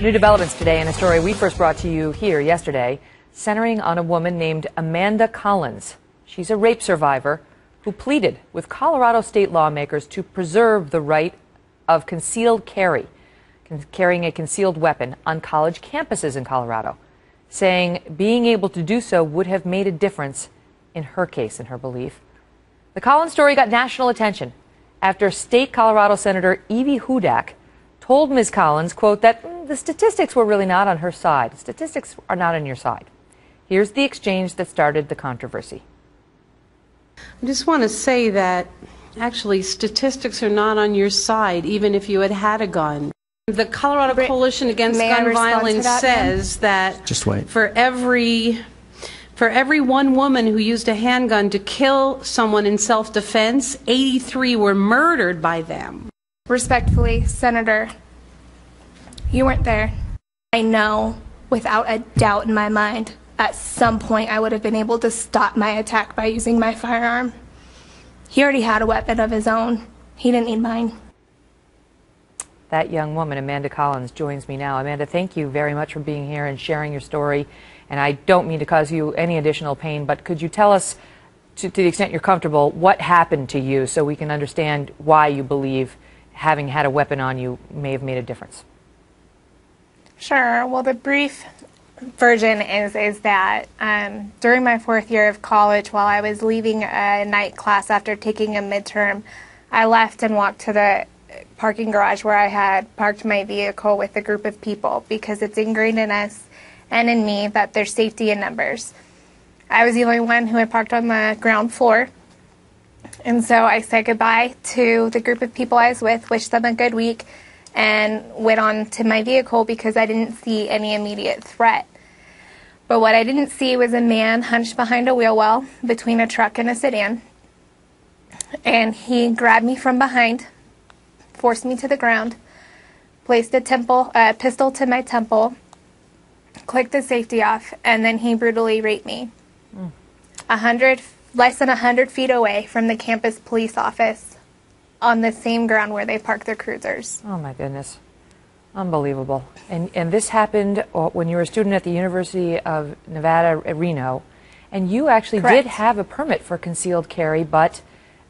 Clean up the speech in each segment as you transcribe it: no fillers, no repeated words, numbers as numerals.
New developments today in a story we first brought to you here yesterday, centering on a woman named Amanda Collins. She's a rape survivor who pleaded with Colorado state lawmakers to preserve the right of concealed carry, carrying a concealed weapon on college campuses in Colorado, saying being able to do so would have made a difference in her case, in her belief. The Collins story got national attention after state Colorado Senator Evie Hudak told Ms. Collins, quote, that the statistics were really not on her side. Statistics are not on your side. Here's the exchange that started the controversy. I just want to say that actually statistics are not on your side, even if you had had a gun. The Colorado Coalition Against Gun Violence says that just wait. For every one woman who used a handgun to kill someone in self-defense, 83 were murdered by them. Respectfully, Senator, you weren't there. I know, without a doubt in my mind, at some point I would have been able to stop my attack by using my firearm. He already had a weapon of his own. He didn't need mine. That young woman, Amanda Collins, joins me now. Amanda, thank you very much for being here and sharing your story. And I don't mean to cause you any additional pain, but could you tell us, to the extent you're comfortable, what happened to you so we can understand why you believe having had a weapon on you may have made a difference? Sure. Well, the brief version is that during my fourth year of college, while I was leaving a night class after taking a midterm, I left and walked to the parking garage where I had parked my vehicle with a group of people because it's ingrained in us and in me that there's safety in numbers. I was the only one who had parked on the ground floor, and so I said goodbye to the group of people I was with, wished them a good week, and went on to my vehicle because I didn't see any immediate threat. But what I didn't see was a man hunched behind a wheel well between a truck and a sedan, and he grabbed me from behind, forced me to the ground, placed a pistol to my temple, clicked the safety off, and then he brutally raped me. Less than 100 feet away from the campus police office on the same ground where they park their cruisers. Oh, my goodness. Unbelievable. And this happened when you were a student at the University of Nevada, Reno, and you actually Correct. did have a permit for concealed carry, but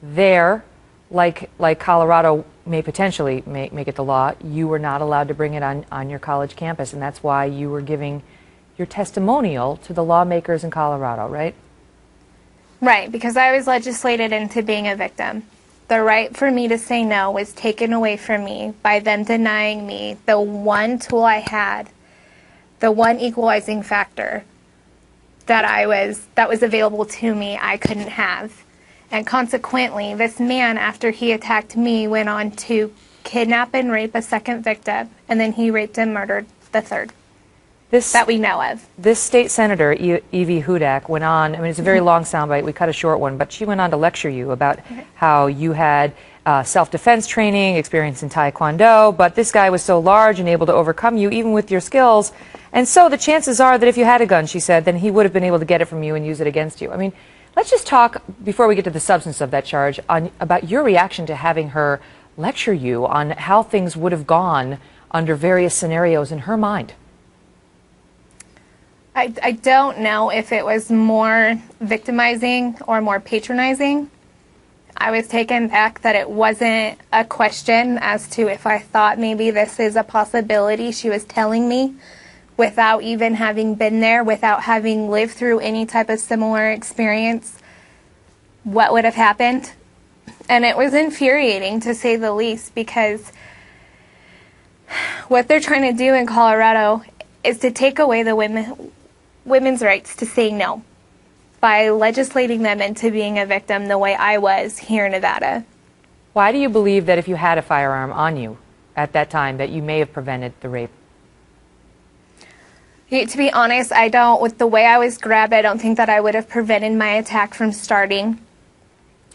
there, like Colorado may potentially make it the law, you were not allowed to bring it on your college campus, and that's why you were giving your testimonial to the lawmakers in Colorado, right? Right, because I was legislated into being a victim. The right for me to say no was taken away from me by them denying me the one tool I had, the one equalizing factor that was available to me I couldn't have. And consequently, this man, after he attacked me, went on to kidnap and rape a second victim, and then he raped and murdered the third. That we know of. This state senator, Evie Hudak, went on, I mean, it's a very long soundbite, we cut a short one, but she went on to lecture you about how you had self-defense training, experience in Taekwondo, but this guy was so large and able to overcome you even with your skills, and so the chances are that if you had a gun, she said, then he would have been able to get it from you and use it against you. I mean, let's just talk, before we get to the substance of that charge, about your reaction to having her lecture you on how things would have gone under various scenarios in her mind. I don't know if it was more victimizing or more patronizing. I was taken back that it wasn't a question as to if I thought maybe this is a possibility. She was telling me without even having been there, without having lived through any type of similar experience, what would have happened. And it was infuriating, to say the least, because what they're trying to do in Colorado is to take away the women's rights to say no by legislating them into being a victim the way I was here in Nevada. Why do you believe that if you had a firearm on you at that time that you may have prevented the rape? To be honest, I don't, with the way I was grabbed, I don't think that I would have prevented my attack from starting.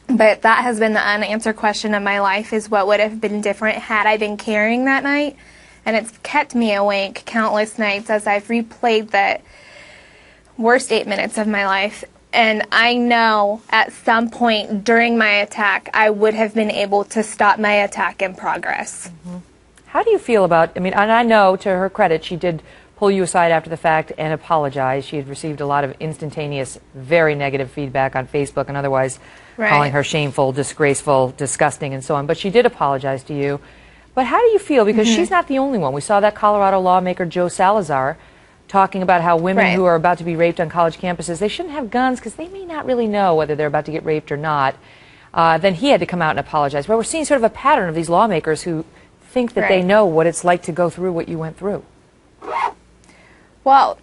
But that has been the unanswered question of my life, is what would have been different had I been carrying that night. And it's kept me awake countless nights as I've replayed the worst 8 minutes of my life. And I know at some point during my attack, I would have been able to stop my attack in progress. How do you feel about, I mean, and I know to her credit, she did pull you aside after the fact and apologize. She had received a lot of instantaneous, very negative feedback on Facebook and otherwise, calling her shameful, disgraceful, disgusting, and so on. But she did apologize to you. But how do you feel? Because she's not the only one. We saw that Colorado lawmaker Joe Salazar talking about how women who are about to be raped on college campuses, they shouldn't have guns because they may not really know whether they're about to get raped or not. Then he had to come out and apologize. But we're seeing sort of a pattern of these lawmakers who think that they know what it's like to go through what you went through. Well,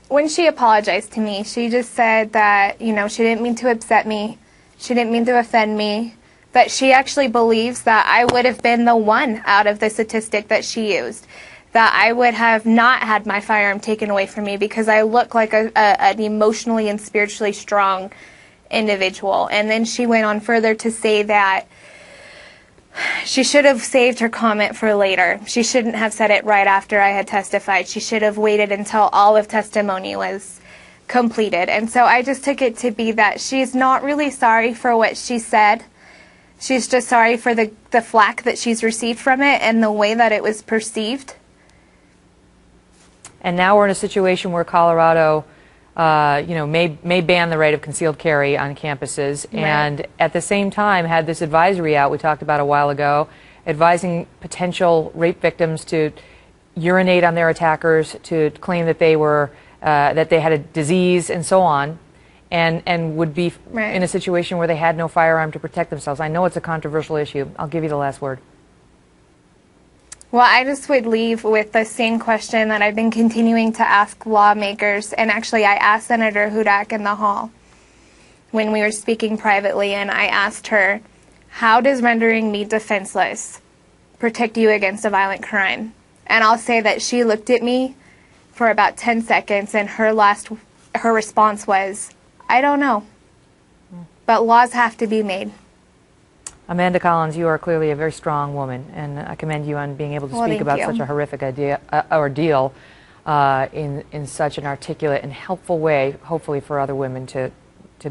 when she apologized to me, she just said that, you know, she didn't mean to upset me. She didn't mean to offend me. That she actually believes that I would have been the one out of the statistic that she used. That I would have not had my firearm taken away from me because I look like an emotionally and spiritually strong individual. And then she went on further to say that she should have saved her comment for later. She shouldn't have said it right after I had testified. She should have waited until all of testimony was completed. And so I just took it to be that she's not really sorry for what she said. She's just sorry for the flack that she's received from it and the way that it was perceived. And now we're in a situation where Colorado may ban the right of concealed carry on campuses, and at the same time had this advisory out we talked about a while ago, advising potential rape victims to urinate on their attackers, to claim that they were that they had a disease and so on, and would be in a situation where they had no firearm to protect themselves. I know it's a controversial issue. I'll give you the last word. Well, I just would leave with the same question that I've been continuing to ask lawmakers, and actually I asked Senator Hudak in the hall when we were speaking privately, and I asked her, how does rendering me defenseless protect you against a violent crime? And I'll say that she looked at me for about 10 seconds, and her response was, I don't know, but laws have to be made. Amanda Collins, you are clearly a very strong woman, and I commend you on being able to speak about such a horrific ordeal in such an articulate and helpful way, hopefully for other women to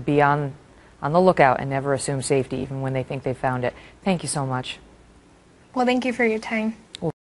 be on the lookout and never assume safety even when they think they found it. Thank you so much. Well, thank you for your time.